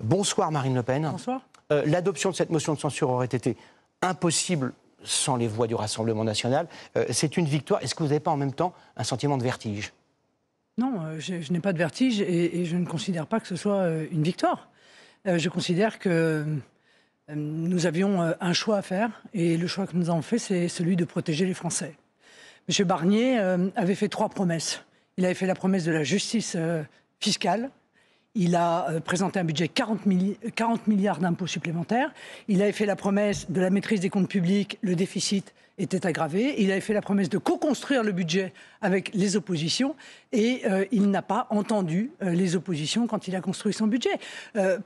Bonsoir Marine Le Pen. Bonsoir. L'adoption de cette motion de censure aurait été impossible sans les voix du Rassemblement national. C'est une victoire. Est-ce que vous n'avez pas en même temps un sentiment de vertige? Non, je n'ai pas de vertige et je ne considère pas que ce soit une victoire. Je considère que nous avions un choix à faire et le choix que nous avons fait, c'est celui de protéger les Français. M. Barnier avait fait 3 promesses. Il avait fait la promesse de la justice fiscale. Il a présenté un budget 40 milliards d'impôts supplémentaires. Il avait fait la promesse de la maîtrise des comptes publics. Le déficit était aggravé. Il avait fait la promesse de co-construire le budget avec les oppositions. Et il n'a pas entendu les oppositions quand il a construit son budget.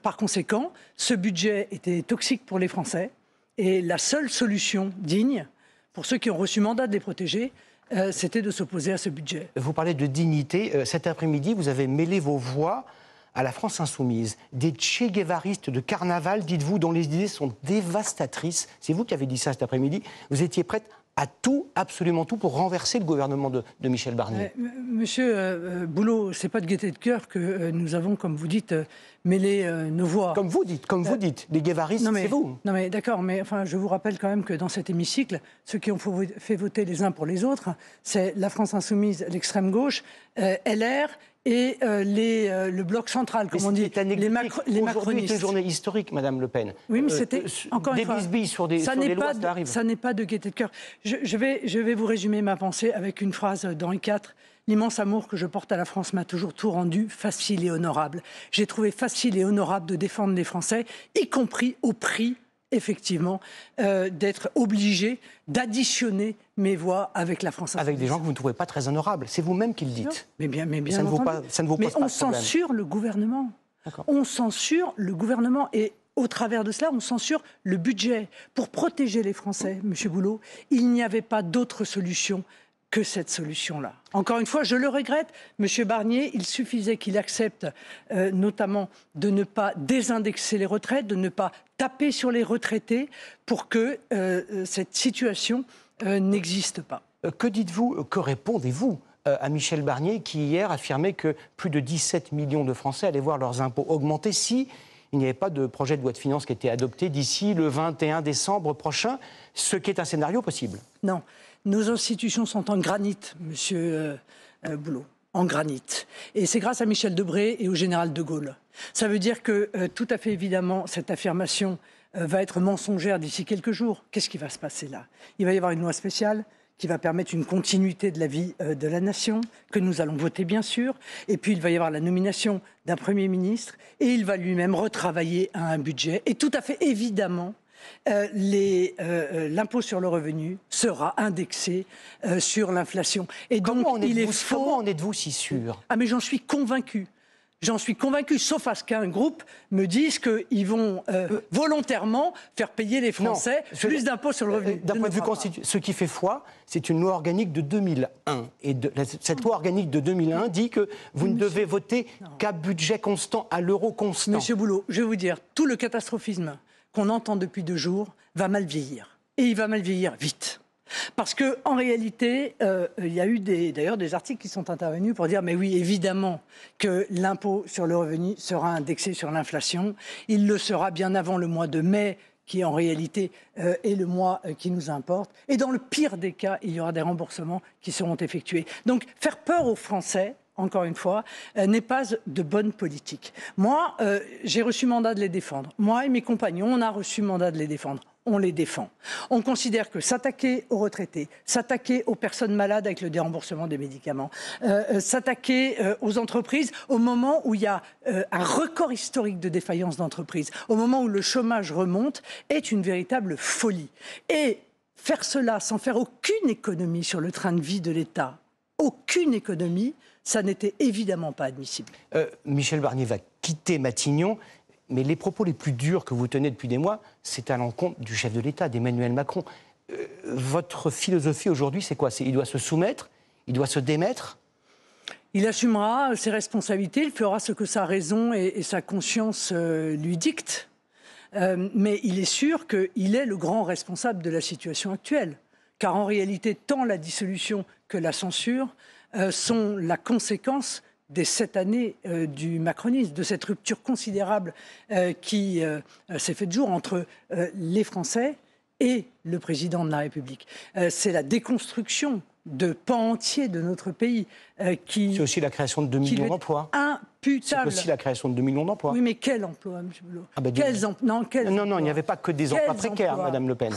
Par conséquent, ce budget était toxique pour les Français. Et la seule solution digne, pour ceux qui ont reçu mandat de les protéger, c'était de s'opposer à ce budget. Vous parlez de dignité. Cet après-midi, vous avez mêlé vos voix à la France insoumise. Des Che Guevaristes de carnaval, dites-vous, dont les idées sont dévastatrices. C'est vous qui avez dit ça cet après-midi. Vous étiez prête à tout, absolument tout, pour renverser le gouvernement de Michel Barnier. Monsieur Boulot, c'est pas de gaieté de cœur que nous avons, comme vous dites, mêlé nos voix. Comme vous dites, les Guevaristes, c'est vous. Non mais d'accord, mais enfin, je vous rappelle quand même que dans cet hémicycle, ceux qui ont fait voter les uns pour les autres, c'est la France insoumise, l'extrême gauche, LR et le bloc central, comme on dit, les macronistes. Aujourd'hui est une journée historique, Madame Le Pen. Oui, mais c'était, encore une fois, des bisbilles sur des lois, ça arrive. Ça n'est pas de gaieté de cœur. Je vais vous résumer ma pensée avec une phrase d'Henri IV. L'immense amour que je porte à la France m'a toujours tout rendu facile et honorable. J'ai trouvé facile et honorable de défendre les Français, y compris au prix, effectivement, d'être obligé d'additionner mes voix avec la France insoumise. Avec des gens que vous ne trouvez pas très honorables. C'est vous-même qui le dites. Non, mais bien ça ne vous pose pas de problème. Mais on censure le gouvernement. On censure le gouvernement et au travers de cela, on censure le budget. Pour protéger les Français, Monsieur Boulot, il n'y avait pas d'autre solution que cette solution-là. Encore une fois, je le regrette, Monsieur Barnier, il suffisait qu'il accepte notamment de ne pas désindexer les retraites, de ne pas taper sur les retraités pour que cette situation n'existe pas. Que dites-vous, que répondez-vous à Michel Barnier qui hier affirmait que plus de 17 millions de Français allaient voir leurs impôts augmenter si il n'y avait pas de projet de loi de finances qui était adopté d'ici le 21 décembre prochain, ce qui est un scénario possible? Non. Nos institutions sont en granit, Monsieur Boulot, en granit. Et c'est grâce à Michel Debré et au général de Gaulle. Ça veut dire que, tout à fait évidemment, cette affirmation va être mensongère d'ici quelques jours. Qu'est-ce qui va se passer là? Il va y avoir une loi spéciale qui va permettre une continuité de la vie de la nation, que nous allons voter bien sûr. Et puis il va y avoir la nomination d'un Premier ministre et il va lui-même retravailler à un budget. Et tout à fait évidemment, l'impôt sur le revenu sera indexé sur l'inflation. Et donc, comment en êtes-vous si sûr? Ah mais j'en suis convaincu. J'en suis convaincu, sauf à ce qu'un groupe me dise qu'ils vont volontairement faire payer les Français plus d'impôts sur le revenu. D'un point de vue constitutionnel, ce qui fait foi, c'est une loi organique de 2001. Et cette loi organique de 2001 dit que vous ne devez voter qu'à budget constant, à l'euro constant. Monsieur Boulot, je vais vous dire, tout le catastrophisme qu'on entend depuis 2 jours va mal vieillir. Et il va mal vieillir vite. Parce qu'en réalité, il y a eu d'ailleurs des articles qui sont intervenus pour dire mais oui, évidemment que l'impôt sur le revenu sera indexé sur l'inflation. Il le sera bien avant le mois de mai, qui en réalité est le mois qui nous importe. Et dans le pire des cas, il y aura des remboursements qui seront effectués. Donc faire peur aux Français, encore une fois, n'est pas de bonne politique. Moi, j'ai reçu mandat de les défendre. Moi et mes compagnons, on a reçu mandat de les défendre. On les défend. On considère que s'attaquer aux retraités, s'attaquer aux personnes malades avec le déremboursement des médicaments, s'attaquer aux entreprises au moment où il y a un record historique de défaillance d'entreprises, au moment où le chômage remonte, est une véritable folie. Et faire cela sans faire aucune économie sur le train de vie de l'État, aucune économie, ça n'était évidemment pas admissible. Michel Barnier va quitter Matignon. Mais les propos les plus durs que vous tenez depuis des mois, c'est à l'encontre du chef de l'État, d'Emmanuel Macron. Votre philosophie aujourd'hui, c'est quoi? Il doit se soumettre? Il doit se démettre? Il assumera ses responsabilités, il fera ce que sa raison et sa conscience lui dictent. Mais il est sûr qu'il est le grand responsable de la situation actuelle. Car en réalité, tant la dissolution que la censure sont la conséquence des 7 années du macronisme, de cette rupture considérable qui s'est faite jour entre les Français et le président de la République. C'est la déconstruction de pans entiers de notre pays qui... C'est aussi la création de 2 millions d'emplois. Imputable. C'est aussi la création de 2 millions d'emplois. Oui, mais quel emploi, M. Boulot? Non, il n'y avait pas que des emplois précaires, Madame Le Pen.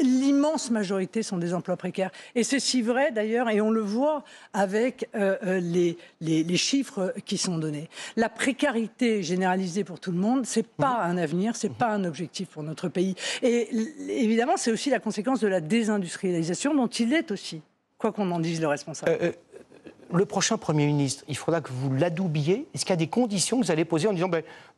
L'immense majorité sont des emplois précaires. Et c'est si vrai, d'ailleurs, et on le voit avec les chiffres qui sont donnés. La précarité généralisée pour tout le monde, c'est pas un avenir, c'est pas un objectif pour notre pays. Et évidemment, c'est aussi la conséquence de la désindustrialisation dont il est aussi, quoi qu'on en dise le responsable. Le prochain Premier ministre, il faudra que vous l'adoubiez. Est-ce qu'il y a des conditions que vous allez poser en disant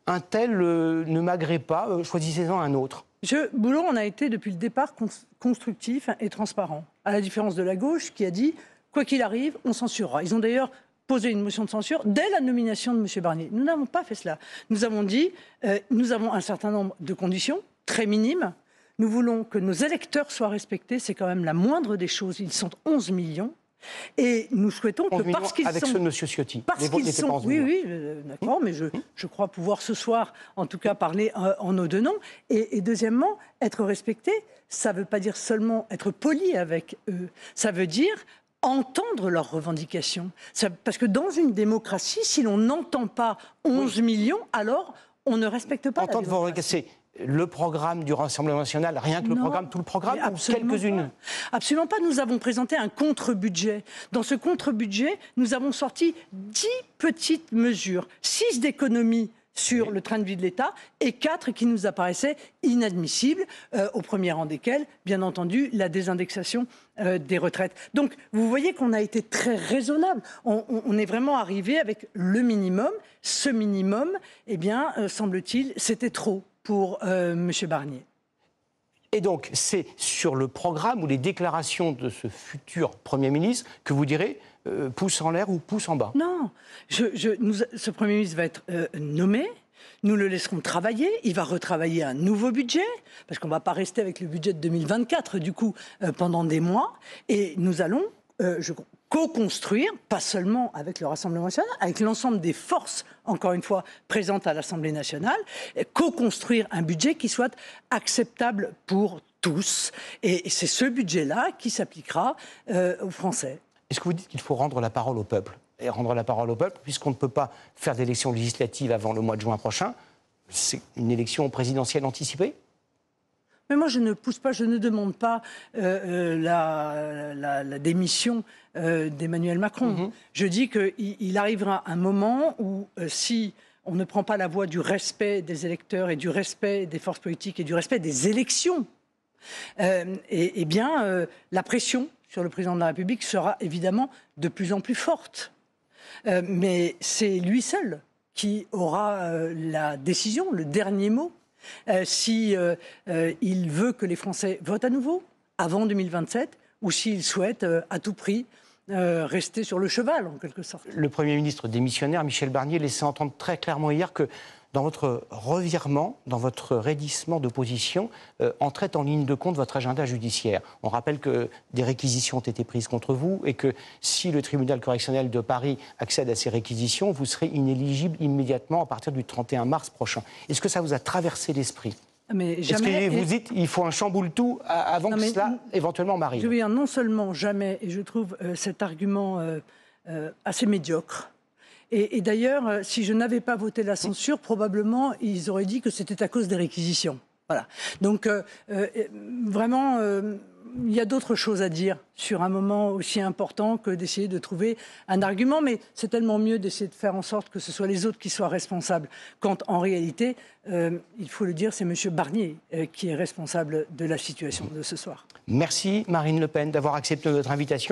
un tel ne m'agrée pas, choisissez-en un autre? Boulot, on a été depuis le départ constructif et transparent, à la différence de la gauche qui a dit quoi qu'il arrive, on censurera. Ils ont d'ailleurs posé une motion de censure dès la nomination de M. Barnier. Nous n'avons pas fait cela. Nous avons dit nous avons un certain nombre de conditions très minimes. Nous voulons que nos électeurs soient respectés. C'est quand même la moindre des choses. Ils sont 11 millions. Et nous souhaitons que parce qu'ils avec sont... ceux de M. Ciotti. Parce qu'ils sont... Oui, d'accord, mais je crois pouvoir ce soir, en tout cas, parler en nos deux noms. Et deuxièmement, être respecté, ça ne veut pas dire seulement être poli avec eux. Ça veut dire entendre leurs revendications. Parce que dans une démocratie, si l'on n'entend pas 11 millions, alors on ne respecte pas la démocratie. Le programme du Rassemblement national, rien que le programme, tout le programme, ou quelques-unes? Absolument pas. Nous avons présenté un contre-budget. Dans ce contre-budget, nous avons sorti 10 petites mesures, 6 d'économies sur le train de vie de l'État et 4 qui nous apparaissaient inadmissibles, au premier rang desquelles, bien entendu, la désindexation des retraites. Donc, vous voyez qu'on a été très raisonnable. On est vraiment arrivé avec le minimum. Ce minimum, eh bien, semble-t-il, c'était trop pour M. Barnier. Et donc, c'est sur le programme ou les déclarations de ce futur Premier ministre que vous direz pouce en l'air ou pouce en bas? Non, ce Premier ministre va être nommé. Nous le laisserons travailler. Il va retravailler un nouveau budget, parce qu'on ne va pas rester avec le budget de 2024, du coup, pendant des mois. Et nous allons, co-construire, pas seulement avec le Rassemblement national, avec l'ensemble des forces, encore une fois, présentes à l'Assemblée nationale, co-construire un budget qui soit acceptable pour tous. Et c'est ce budget-là qui s'appliquera aux Français. Est-ce que vous dites qu'il faut rendre la parole au peuple? Et rendre la parole au peuple, puisqu'on ne peut pas faire d'élection législative avant le mois de juin prochain, c'est une élection présidentielle anticipée? Mais moi, je ne pousse pas, je ne demande pas la démission d'Emmanuel Macron. Je dis qu'il arrivera un moment où, si on ne prend pas la voie du respect des électeurs et du respect des forces politiques et du respect des élections, eh bien, la pression sur le président de la République sera évidemment de plus en plus forte. Mais c'est lui seul qui aura la décision, le dernier mot. Si il veut que les Français votent à nouveau avant 2027 ou s'il souhaite à tout prix rester sur le cheval en quelque sorte. Le Premier ministre démissionnaire, Michel Barnier, laissait entendre très clairement hier que dans votre revirement, dans votre raidissement de position, entrait en ligne de compte votre agenda judiciaire. On rappelle que des réquisitions ont été prises contre vous et que si le tribunal correctionnel de Paris accède à ces réquisitions, vous serez inéligible immédiatement à partir du 31 mars prochain. Est-ce que ça vous a traversé l'esprit? Mais jamais. Est-ce que vous dites qu'il faut un chamboule-tout avant que cela éventuellement m'arrive? Je veux dire, non seulement jamais, et je trouve cet argument assez médiocre. Et d'ailleurs, si je n'avais pas voté la censure, probablement, ils auraient dit que c'était à cause des réquisitions. Voilà. Donc, vraiment, il y a d'autres choses à dire sur un moment aussi important que d'essayer de trouver un argument. Mais c'est tellement mieux d'essayer de faire en sorte que ce soit les autres qui soient responsables. Quand, en réalité, il faut le dire, c'est M. Barnier qui est responsable de la situation de ce soir. Merci, Marine Le Pen, d'avoir accepté notre invitation.